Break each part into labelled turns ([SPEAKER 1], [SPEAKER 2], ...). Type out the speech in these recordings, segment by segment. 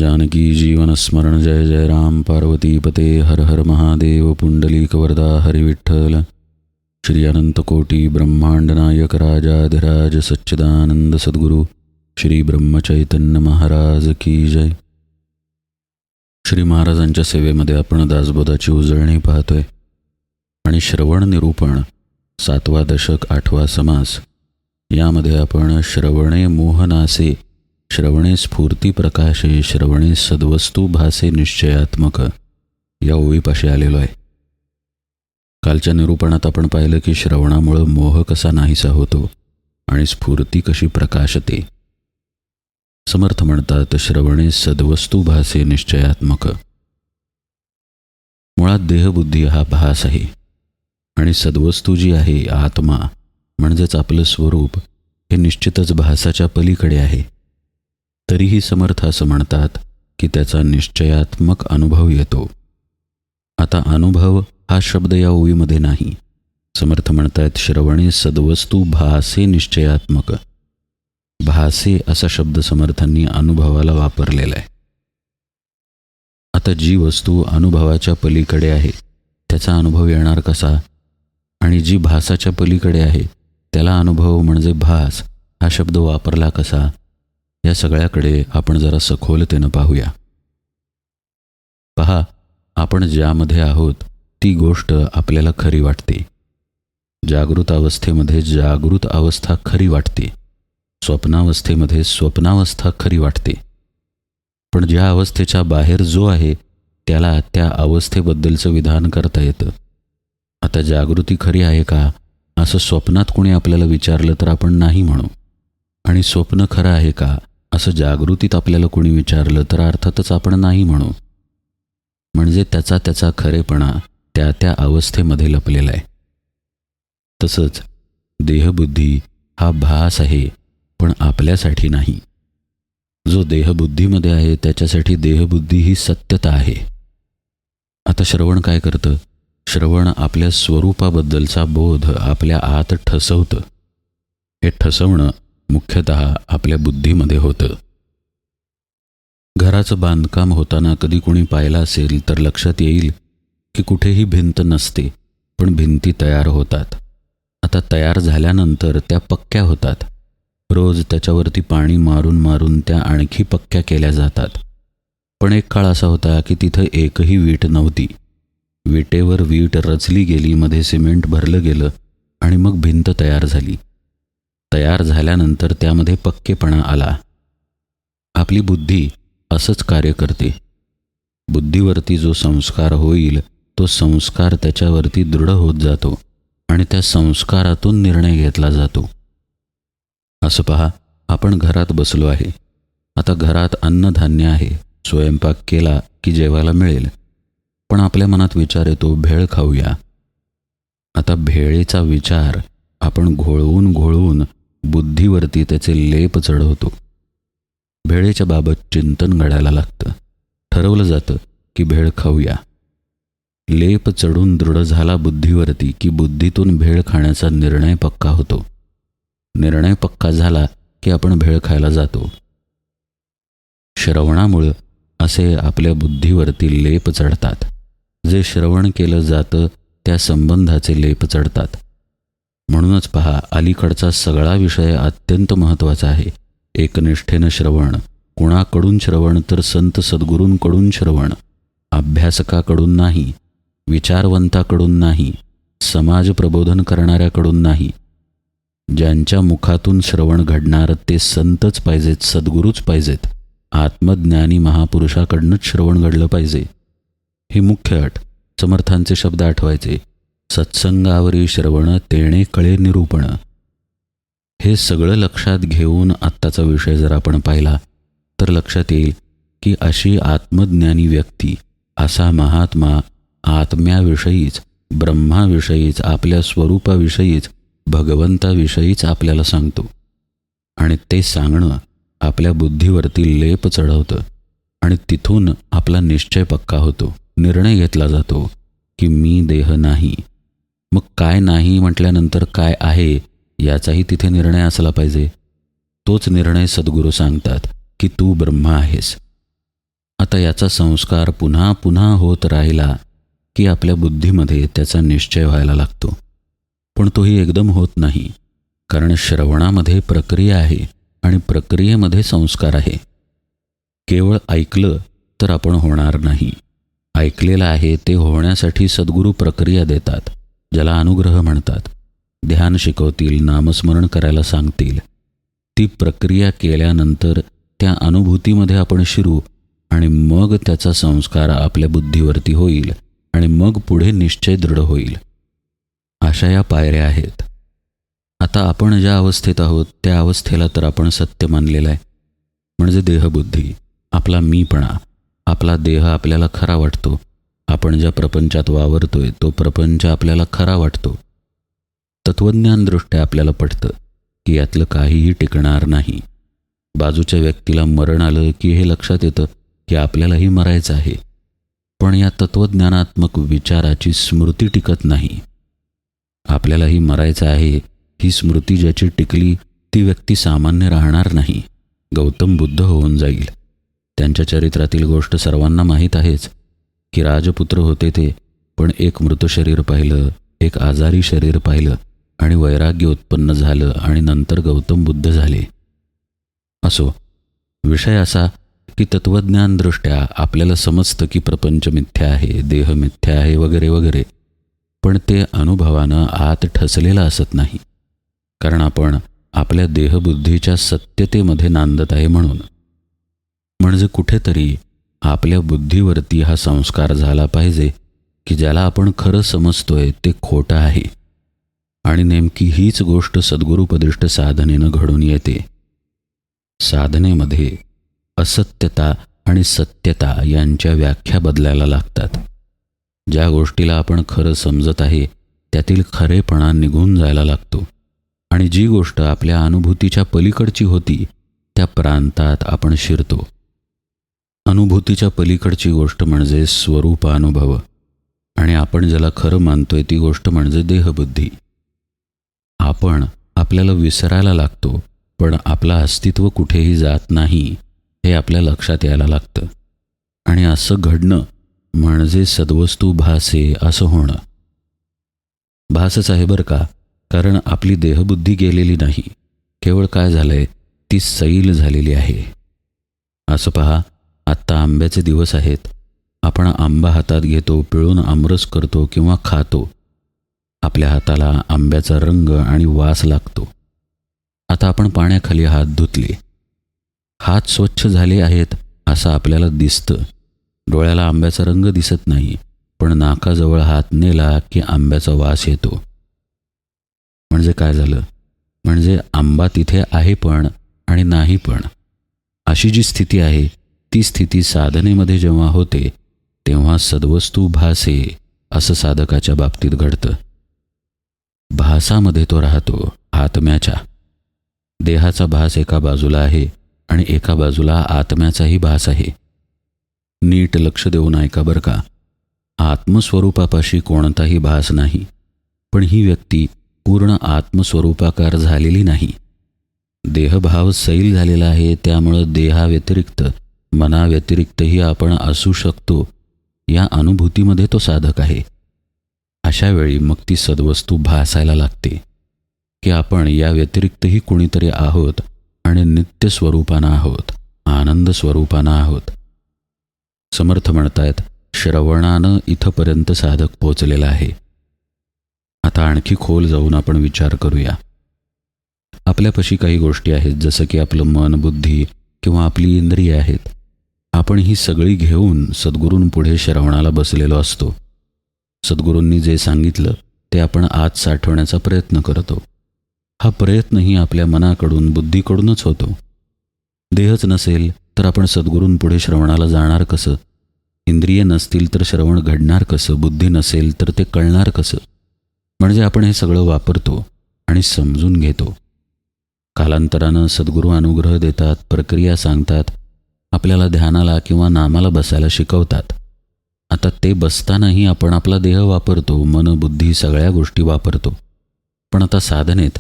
[SPEAKER 1] जानकी जीवन स्मरण जय जय राम पार्वती पते हर हर महादेव पुंडलिक वरदा हरि विठ्ठल श्री अनंत कोटी ब्रह्मांड नायक राजाधिराज सच्चिदानंद सद्गुरु श्री ब्रह्मचैतन्य महाराज की जय. श्री महाराजांच्या सेवेमध्ये आपण दासबोधाची उजळणी पाहतोय आणि श्रवण निरूपण 7वा दशक 8वा समास यामध्ये आपण श्रवणे मोहनासे श्रवणे स्फूर्ती प्रकाशे श्रवणे सद्वस्तू भासे निश्चयात्मक या ओळीपाशी आलेलो आहे. कालच्या निरूपणात आपण पाहिलं की श्रवणामुळं मोह कसा नाहीसा होतो आणि स्फूर्ती कशी प्रकाशते. समर्थ म्हणतात श्रवणे सद्वस्तू भासे निश्चयात्मक. मुळात देहबुद्धी हा भास आहे आणि सद्वस्तू जी आहे आत्मा म्हणजेच आपलं स्वरूप हे निश्चितच भासाच्या पलीकडे आहे. तरीही समर्थ असं म्हणतात की त्याचा निश्चयात्मक अनुभव येतो. आता अनुभव हा शब्द या ओळीमध्ये नाही. समर्थ म्हणतात श्रवणे सद्वस्तू भासे निश्चयात्मक. भासे असा शब्द समर्थांनी अनुभवाला वापरलेला आहे. आता जी वस्तू अनुभवाच्या पलीकडे आहे त्याचा अनुभव येणार कसा, आणि जी भासाच्या पलीकडे आहे त्याला अनुभव म्हणजे भास हा शब्द वापरला कसा, या सगळ्याकडे आपण जरा सखोलतेनं पाहूया. पहा, आपण ज्यामध्ये आहोत ती गोष्ट आपल्याला खरी वाटते. जागृत अवस्थेमध्ये जागृत अवस्था खरी वाटते, स्वप्नावस्थेमध्ये स्वप्नावस्था खरी वाटते. पण ज्या अवस्थेच्या बाहेर जो आहे त्याला त्या अवस्थेबद्दलचं विधान करता येतं. आता जागृती खरी आहे का असं स्वप्नात कोणी आपल्याला विचारलं तर आपण नाही म्हणू, आणि स्वप्न खरं आहे का असं जागृतीत आपल्याला कोणी विचारलं तर अर्थातच आपण नाही म्हणू. म्हणजे त्याचा खरेपणा त्या त्या अवस्थेमध्ये लपलेला आहे. तसंच देहबुद्धी हा भास आहे पण आपल्यासाठी नाही. जो देहबुद्धीमध्ये आहे त्याच्यासाठी देहबुद्धी ही सत्यता आहे. आता श्रवण काय करतं? श्रवण आपल्या स्वरूपाबद्दलचा बोध आपल्या आत ठसवतं. हे ठसवणं मुख्यतः आपल्या बुद्धीमध्ये होतं. घराचं बांधकाम होताना कधी कोणी पाहिलं असेल तर लक्षात येईल की कुठेही भिंत नसते, पण भिंती तयार होतात. आता तयार झाल्यानंतर त्या पक्क्या होतात. रोज त्याच्यावरती पाणी मारून मारून त्या आणखी पक्क्या केल्या जातात. पण एक काळ असा होता की तिथं एकही वीट नव्हती. विटेवर वीट रचली गेली, मध्ये सिमेंट भरलं गेलं आणि मग भिंत तयार झाली. तयार झाल्यानंतर त्यामध्ये पक्केपणा आला. आपली बुद्धी असंच कार्य करते. बुद्धीवरती जो संस्कार होईल तो संस्कार त्याच्यावरती दृढ होत जातो आणि त्या संस्कारातून निर्णय घेतला जातो. असं पहा, आपण घरात बसलो आहे. आता घरात अन्नधान्य आहे, स्वयंपाक केला की जेवायला मिळेल. पण आपल्या मनात विचार येतो भेळ खाऊया. आता भेळेचा विचार आपण घोळवून घोळवून बुद्धीवरती त्याचे लेप चढवतो. भेळेच्या बाबत चिंतन घडायला लागतं. ठरवलं जातं की भेळ खाऊया. लेप चढून दृढ झाला बुद्धीवरती की बुद्धीतून भेळ खाण्याचा निर्णय पक्का होतो. निर्णय पक्का झाला की आपण भेळ खायला जातो. श्रवणामुळं असे आपल्या बुद्धीवरती लेप चढतात. जे श्रवण केलं जातं त्या संबंधाचे लेप चढतात. म्हणूनच पहा, अलीकडचा सगळा विषय अत्यंत महत्त्वाचा आहे. एकनिष्ठेनं श्रवण, कुणाकडून श्रवण तर संत सद्गुरूंकडून श्रवण, अभ्यासकाकडून नाही, विचारवंताकडून नाही, समाज प्रबोधन करणाऱ्याकडून नाही. ज्यांच्या मुखातून श्रवण घडणार ते संतच पाहिजेत, सद्गुरूच पाहिजेत. आत्मज्ञानी महापुरुषाकडनंच श्रवण घडलं पाहिजे. ही मुख्य अट. समर्थांचे शब्द आठवायचे, सत्संगावरी श्रवण तेणे कळे निरूपण. हे सगळं लक्षात घेऊन आत्ताचा विषय जर आपण पाहिला तर लक्षात येईल की अशी आत्मज्ञानी व्यक्ती, असा महात्मा आत्म्याविषयीच, ब्रह्माविषयीच, आपल्या स्वरूपाविषयीच, भगवंताविषयीच आपल्याला सांगतो. आणि ते सांगणं आपल्या बुद्धीवरती लेप चढवतं आणि तिथून आपला निश्चय पक्का होतो. निर्णय घेतला जातो की मी देह नाही. मग काय नाही म्हटल्यानंतर काय आहे याचाही तिथे निर्णय असला पाहिजे. तोच निर्णय सद्गुरू सांगतात की तू ब्रह्म आहेस. आता याचा संस्कार पुन्हा पुन्हा होत राहिला की आपल्या बुद्धीमध्ये त्याचा निश्चय व्हायला लागतो. पण तोही एकदम होत नाही, कारण श्रवणामध्ये प्रक्रिया आहे आणि प्रक्रियेमध्ये संस्कार आहे. केवळ ऐकलं तर आपण होणार नाही. ऐकलेलं आहे ते होण्यासाठी सद्गुरू प्रक्रिया देतात, ज्याला अनुग्रह म्हणतात. ध्यान शिकवतील, नामस्मरण करायला सांगतील. ती प्रक्रिया केल्यानंतर त्या अनुभूतीमध्ये आपण शिरू आणि मग त्याचा संस्कार आपल्या बुद्धीवरती होईल आणि मग पुढे निश्चय दृढ होईल. अशा या पायऱ्या आहेत. आता आपण ज्या अवस्थेत आहोत त्या अवस्थेला तर आपण सत्य मानलेलं आहे, म्हणजे देहबुद्धी, आपला मीपणा, आपला देह आपल्याला खरा वाटतो. आपण ज्या प्रपंचात वावरतोय तो प्रपंच आपल्याला खरा वाटतो. तत्त्वज्ञानदृष्ट्या आपल्याला पटतं की यातलं काहीही टिकणार नाही. बाजूच्या व्यक्तीला मरण आलं की हे लक्षात येतं की आपल्यालाही मरायचं आहे. पण या तत्त्वज्ञानात्मक विचाराची स्मृती टिकत नाही. आपल्यालाही मरायचं आहे ही स्मृती ज्याची टिकली ती व्यक्ती सामान्य राहणार नाही, गौतम बुद्ध होऊन जाईल. त्यांच्या चरित्रातील गोष्ट सर्वांना माहीत आहेच की राजपुत्र होते ते, पण एक मृत शरीर पाहिलं, एक आजारी शरीर पाहिलं आणि वैराग्य उत्पन्न झालं आणि नंतर गौतम बुद्ध झाले. असो, विषय असा की तत्त्वज्ञानदृष्ट्या आपल्याला समजतं की प्रपंच मिथ्या आहे, देह मिथ्या आहे वगैरे वगैरे, पण ते अनुभवानं आत ठसलेलं असत नाही, कारण आपण आपल्या देहबुद्धीच्या सत्यतेमध्ये नांदत आहे म्हणून. म्हणजे कुठेतरी आपल्या बुद्धीवरती हा संस्कार झाला पाहिजे की ज्याला आपण खरं समजतोय ते खोटं आहे. आणि नेमकी हीच गोष्ट सद्गुरुपदिष्ट साधनेनं घडून येते. साधनेमध्ये असत्यता आणि सत्यता यांच्या व्याख्या बदलायला लागतात. ज्या गोष्टीला आपण खरं समजत आहे त्यातील खरेपणा निघून जायला लागतो आणि जी गोष्ट आपल्या अनुभूतीच्या पलीकडची होती त्या प्रांतात आपण शिरतो. अनुभूतीच्या पलीकडची गोष्ट म्हणजे स्वरूपानुभव आणि आपण ज्याला खरं मानतोय ती गोष्ट म्हणजे देहबुद्धी. आपण आपल्याला विसरायला लागतो, पण आपलं अस्तित्व कुठेही जात नाही हे आपल्या लक्षात यायला लागतं. आणि असं घडणं म्हणजे सद्वस्तू भासे असं होणं. भासच आहे बरं का, कारण आपली देहबुद्धी गेलेली नाही, केवळ काय झालंय ती सैल झालेली आहे. असं पहा, आत्ता आंब्याचे दिवस आहेत. आपण आंबा हातात घेतो, पिळून आमरस करतो किंवा खातो. आपल्या हाताला आंब्याचा रंग आणि वास लागतो. आता आपण पाण्याखाली हात धुतले, हात स्वच्छ झाले आहेत असं आपल्याला दिसतं. डोळ्याला आंब्याचा रंग दिसत नाही, पण नाकाजवळ हात नेला की आंब्याचा वास येतो. म्हणजे काय झालं? म्हणजे आंबा तिथे आहे पण आणि नाही पण. अशी जी स्थिती आहे ती स्थिती साधनेमध्ये जेव्हा होते तेव्हा सद्वस्तू भासे असं साधकाच्या बाबतीत घडतं. भासामध्ये तो राहतो, आत्म्याच्या. देहाचा भास एका बाजूला आहे आणि एका बाजूला आत्म्याचाही भास आहे. नीट लक्ष देऊन ऐका बरं का. आत्मस्वरूपापाशी कोणताही भास नाही, पण ही व्यक्ती पूर्ण आत्मस्वरूपाकार झालेली नाही. देहभाव सैल झालेला आहे, त्यामुळं देहाव्यतिरिक्त मनाव्यतिरिक्तही आपण असू शकतो या अनुभूतीमध्ये तो साधक आहे. अशा वेळी मग ती सद्वस्तू भासायला लागते की आपण या व्यतिरिक्तही कुणीतरी आहोत आणि नित्य स्वरूपानं आहोत, आनंद स्वरूपानं आहोत. समर्थ म्हणतायत, श्रवणानं इथपर्यंत साधक पोचलेला आहे. आता आणखी खोल जाऊन आपण विचार करूया. आपल्यापाशी काही गोष्टी आहेत, जसं की आपलं मन, बुद्धी किंवा आपली इंद्रिय आहेत. आपण ही सगळी घेऊन सद्गुरूंपुढे श्रवणाला बसलेलो असतो. सद्गुरूंनी जे सांगितलं ते आपण आत साठवण्याचा प्रयत्न करतो. हा प्रयत्नही आपल्या मनाकडून, बुद्धीकडूनच होतो. देहच नसेल तर आपण सद्गुरूंपुढे श्रवणाला जाणार कसं? इंद्रिय नसतील तर श्रवण घडणार कसं? बुद्धी नसेल तर ते कळणार कसं? म्हणजे आपण हे सगळं वापरतो आणि समजून घेतो. कालांतरानं सद्गुरू अनुग्रह देतात, प्रक्रिया सांगतात, आपल्याला ध्यानाला किंवा नामाला बसायला शिकवतात. आता ते बसतानाही आपण आपला देह वापरतो, मन, बुद्धी सगळ्या गोष्टी वापरतो. पण आता साधनेत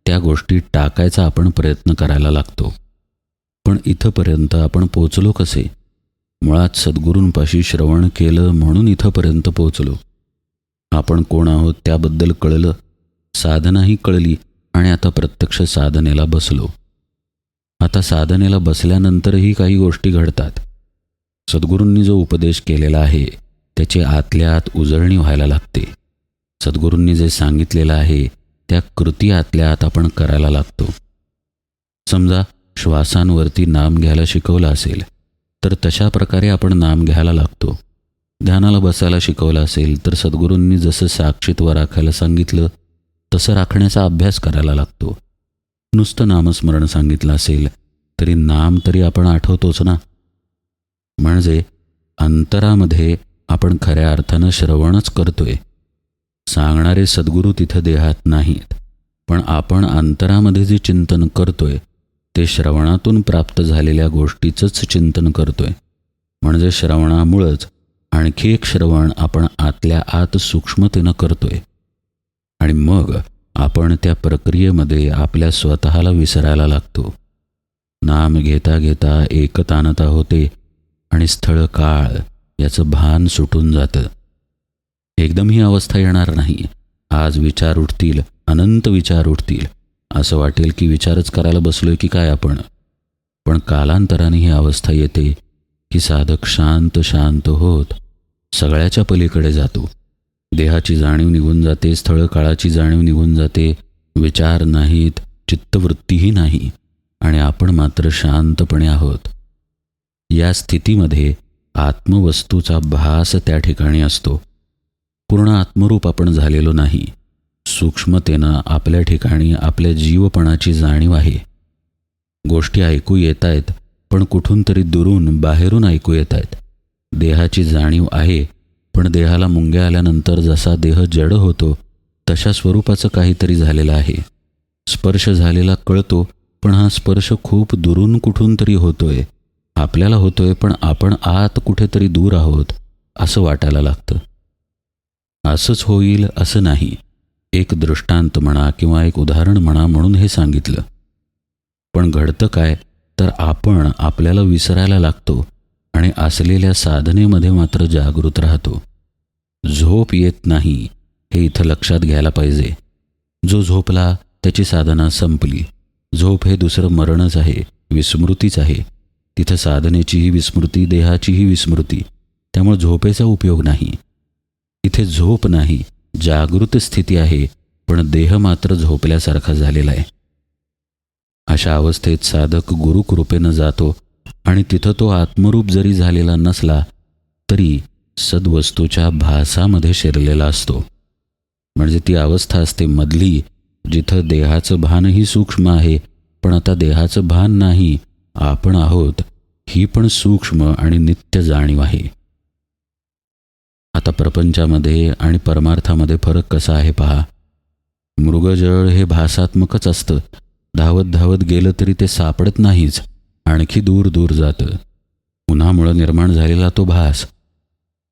[SPEAKER 1] त्या गोष्टी टाकायचा आपण प्रयत्न करायला लागतो. पण इथंपर्यंत आपण पोचलो कसे? मुळात सद्गुरूंपाशी श्रवण केलं म्हणून इथंपर्यंत पोहोचलो. आपण कोण आहोत त्याबद्दल कळलं, साधनाही कळली आणि आता प्रत्यक्ष साधनेला बसलो. आता साधनेला बसल्यानंतरही काही गोष्टी घडतात. सद्गुरूंनी जो उपदेश केलेला आहे त्याची आतल्या आत उजळणी व्हायला लागते. सद्गुरूंनी जे सांगितलेलं आहे त्या कृती आतल्या आत आपण करायला लागतो. समजा श्वासांवरती नाम घ्यायला शिकवलं असेल तर तशा प्रकारे आपण नाम घ्यायला लागतो. ध्यानाला बसायला शिकवलं असेल तर सद्गुरूंनी जसं साक्षीत्व राखायला सांगितलं तसं राखण्याचा अभ्यास करायला लागतो. नुसतं नामस्मरण सांगितलं असेल तरी नाम तरी आपण आठवतोच ना. म्हणजे अंतरामध्ये आपण खऱ्या अर्थानं श्रवणच करतोय. सांगणारे सद्गुरू तिथं देहात नाहीत, पण आपण अंतरामध्ये जे चिंतन करतोय ते श्रवणातून प्राप्त झालेल्या गोष्टीचंच चिंतन करतोय. म्हणजे श्रवणामुळंच आणखी एक श्रवण आपण आतल्या आत सूक्ष्मतेनं करतोय आणि मग आपण त्या प्रक्रियेमध्ये आपल्या स्वतःला विसरायला लागतो. नाम घेता घेता एकतानता होते आणि स्थळ काळ याचं भान सुटून जातं. एकदम ही अवस्था येणार नाही. आज विचार उठतील, अनंत विचार उठतील. असं वाटेल की विचारच करायला बसलोय की काय आपण. पण कालांतराने ही अवस्था येते की साधक शांत शांत होत सगळ्याच्या पलीकडे जातो. देहाची जाणीव निघून जाते, स्थळ काळाची जाणीव निघून जाते, विचार नाहीत, चित्तवृत्तीही नाही आणि आपण मात्र शांतपणे आहोत. या स्थितीमध्ये आत्मवस्तूचा भास त्या ठिकाणी असतो. पूर्ण आत्मरूप आपण झालेलो नाही. सूक्ष्मतेनं आपल्या ठिकाणी आपल्या जीवपणाची जाणीव आहे. गोष्टी ऐकू येत आहेत, पण कुठून तरी दुरून बाहेरून ऐकू येत आहेत. देहाची जाणीव आहे, पण देहाला मुंग्या आल्यानंतर जसा देह जड होतो तशा स्वरूपाचं काहीतरी झालेलं आहे. स्पर्श झालेला कळतो, पण हा स्पर्श खूप दुरून कुठून तरी होतोय. आपल्याला होतोय, पण आपण आत कुठेतरी दूर आहोत असं वाटायला लागतं. असंच होईल असं नाही. एक दृष्टांत म्हणा किंवा एक उदाहरण म्हणा म्हणून हे सांगितलं. पण घडतं काय तर आपण आपल्याला विसरायला लागतो आणि असलेल्या साधनेमध्ये मात्र जागृत राहतो. झोप येत नाही हे इथं लक्षात घ्यायला पाहिजे. जो झोपला त्याची साधना संपली. झोप हे दुसरं मरणच आहे, विस्मृतीच आहे. तिथं साधनेचीही विस्मृती, देहाचीही विस्मृती. त्यामुळे झोपेचा उपयोग नाही. इथे झोप नाही, जागृत स्थिती आहे, पण देह मात्र झोपल्यासारखा झालेला आहे. अशा अवस्थेत साधक गुरुकृपेनं जातो आणि तिथं तो आत्मरूप जरी झालेला नसला तरी सद्वस्तूच्या भासामध्ये शिरलेला असतो. म्हणजे ती अवस्था असते मधली, जिथं देहाचं भानही सूक्ष्म आहे, पण आता देहाचं भान नाही, आपण आहोत ही पण सूक्ष्म आणि नित्य जाणीव आहे. आता प्रपंचामध्ये आणि परमार्थामध्ये फरक कसा आहे पहा. मृगजळ हे भासात्मकच असतं. धावत धावत गेलं तरी ते सापडत नाहीच, आणखी दूर दूर जातं. उन्हामुळं निर्माण झालेला तो भास.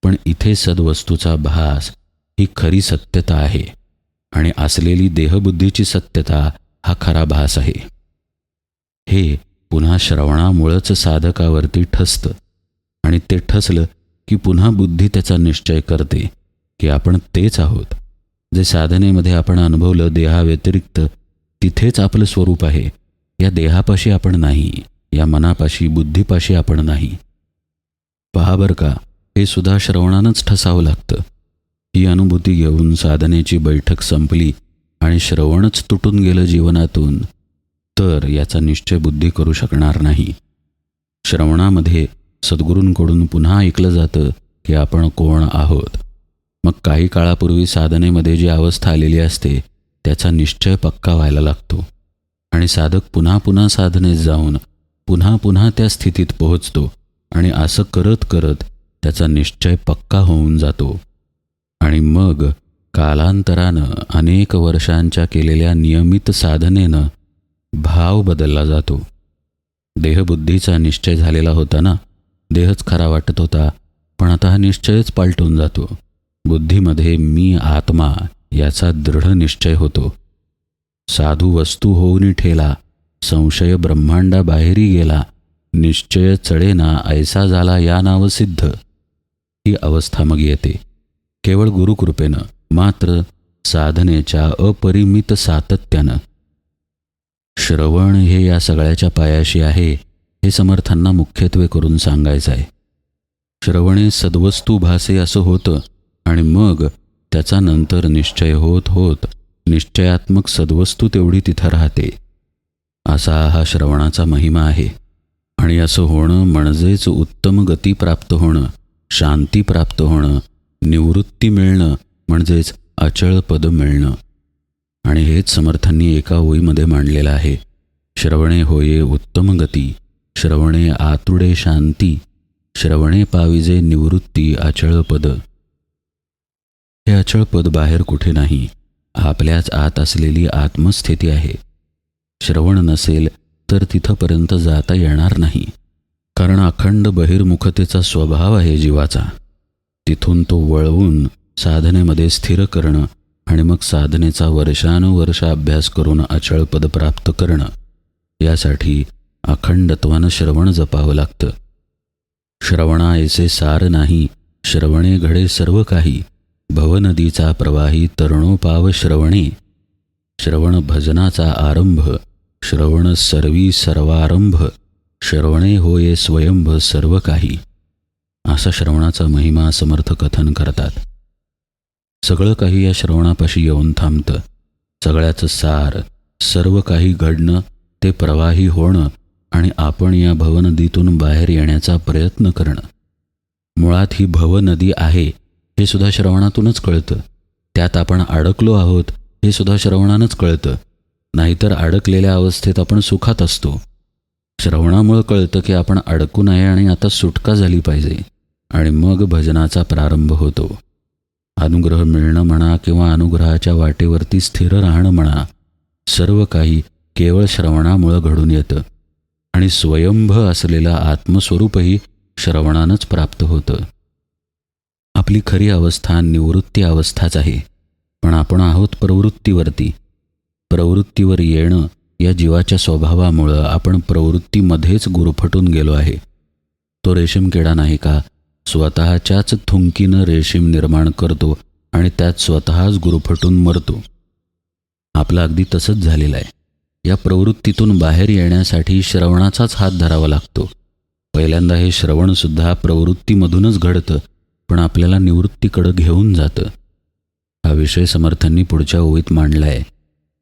[SPEAKER 1] पण इथे सद्वस्तूचा भास ही खरी सत्यता आहे आणि असलेली देहबुद्धीची सत्यता हा खरा भास आहे. हे पुन्हा श्रवणामुळंच साधकावरती ठसतं आणि ते ठसलं की पुन्हा बुद्धी त्याचा निश्चय करते की आपण तेच आहोत. जे साधनेमध्ये आपण अनुभवलं देहाव्यतिरिक्त तिथेच आपलं स्वरूप आहे. या देहापाशी आपण नाही, या मनापाशी बुद्धीपाशी आपण नाही. पहा बरं का, हे सुद्धा श्रवणानंच ठसावं लागतं. ही अनुभूती घेऊन साधनेची बैठक संपली आणि श्रवणच तुटून गेलं जीवनातून तर याचा निश्चय बुद्धी करू शकणार नाही. श्रवणामध्ये सद्गुरूंकडून पुन्हा ऐकलं जातं की आपण कोण आहोत. मग काही काळापूर्वी साधनेमध्ये जी अवस्था आलेली असते त्याचा निश्चय पक्का व्हायला लागतो आणि साधक पुन्हा पुन्हा साधनेत जाऊन पुन्हा पुन्हा त्या स्थितीत पोहोचतो आणि असं करत करत त्याचा निश्चय पक्का होऊन जातो. आणि मग कालांतरानं अनेक वर्षांच्या केलेल्या नियमित साधनेनं भाव बदलला जातो. देहबुद्धीचा निश्चय झालेला होता ना, देहच खरा वाटत होता, पण आता हा निश्चयच पालटून जातो. बुद्धीमध्ये मी आत्मा याचा दृढ निश्चय होतो. साधू वस्तू होऊन ठेला, संशय ब्रह्मांडा बाहेरी गेला, निश्चय चढेना ऐसा झाला या नाव सिद्ध. ही अवस्था मग येते केवळ गुरुकृपेनं, मात्र साधनेच्या अपरिमित सातत्यानं. श्रवण हे या सगळ्याच्या पायाशी आहे हे समर्थांना मुख्यत्वे करून सांगायचं आहे. श्रवणे सद्वस्तू भासे असं होतं आणि मग त्याचा नंतर निश्चय होत होत निश्चयात्मक सद्वस्तू तेवढी तिथं राहते. असा हा श्रवणाचा महिमा आहे. आणि असं होणं म्हणजेच उत्तम गती प्राप्त होणं, शांती प्राप्त होणं, निवृत्ती मिळणं म्हणजेच अचळ पद मिळणं. आणि हेच समर्थांनी एका ओळीमध्ये मांडलेलं आहे. श्रवणे होये उत्तम गती, श्रवणे आतुडे शांती, श्रवणे पाविजे निवृत्ती अचळ पद. हे अचळ पद बाहेर कुठे नाही, आपल्याच आत असलेली आत्मस्थिती आहे. श्रवण नसेल तर तिथंपर्यंत जाता येणार नाही, कारण अखंड बहिर्मुखतेचा स्वभाव आहे जीवाचा. तिथून तो वळवून साधनेमध्ये स्थिर करणं आणि मग साधनेचा वर्षानुवर्ष अभ्यास करून अचळ पद प्राप्त करणं, यासाठी अखंडत्वानं श्रवण जपावं लागतं. श्रवणा ऐसे सार नाही, श्रवणे घडे सर्व काही, भवनदीचा प्रवाही तरुणोपाव श्रवणे. श्रवण भजनाचा आरंभ, श्रवण सर्वी सर्वारंभ, श्रवणे होये स्वयंभ सर्व काही. असा श्रवणाचा महिमा समर्थ कथन करतात. सगळं काही या श्रवणापाशी येऊन थांबतं. सगळ्याचं सार, सर्व काही घडणं, ते प्रवाही होणं आणि आपण या भवनदीतून बाहेर येण्याचा प्रयत्न करणं. मुळात ही भवनदी आहे हे सुद्धा श्रवणातूनच कळतं. त्यात आपण अडकलो आहोत हे सुद्धा श्रवणानंच कळतं. नाहीतर अडकलेल्या अवस्थेत आपण सुखात असतो. श्रवणामुळं कळतं की आपण अडकू नये आणि आता सुटका झाली पाहिजे. आणि मग भजनाचा प्रारंभ होतो. अनुग्रह मिळणं म्हणा किंवा अनुग्रहाच्या वाटेवरती स्थिर राहणं म्हणा, सर्व काही केवळ श्रवणामुळं घडून येतं. आणि स्वयंभ असलेलं आत्मस्वरूपही श्रवणानंच प्राप्त होतं. आपली खरी अवस्था निवृत्ती अवस्थाच आहे, पण आपण आहोत प्रवृत्तीवरती. प्रवृत्तीवर येणं या जीवाच्या स्वभावामुळं आपण प्रवृत्तीमध्येच गुरफटून गेलो आहे. तो रेशीमकिडा नाही का, स्वतःच्याच थुंकीनं रेशीम निर्माण करतो आणि त्यात स्वतःच गुरफटून मरतो. आपलं अगदी तसंच झालेलं आहे. या प्रवृत्तीतून बाहेर येण्यासाठी श्रवणाचाच हात धरावा लागतो. पहिल्यांदा हे श्रवणसुद्धा प्रवृत्तीमधूनच घडतं, पण आपल्याला निवृत्तीकडं घेऊन जातं. हा विषय समर्थांनी पुढच्या ओळीत मांडला आहे.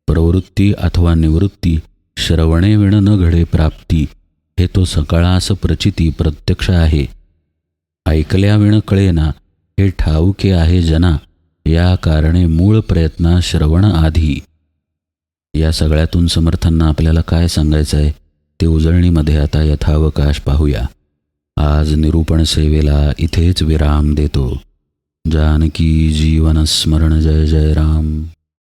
[SPEAKER 1] प्रवृत्ती अथवा निवृत्ती श्रवणे विण न घडे प्राप्ती, हे तो सकाळास प्रचिती प्रत्यक्ष आहे. ऐकल्या विण कळेना, हे ठाऊके आहे जना, या कारणे मूळ प्रयत्ना श्रवण आधी. या सगळ्यातून समर्थांना आपल्याला काय सांगायचं आहे ते उजळणीमध्ये आता यथावकाश पाहूया. आज निरूपण सेवेला इथेच विराम देतो. जानकी जीवन स्मरण. जय जय राम.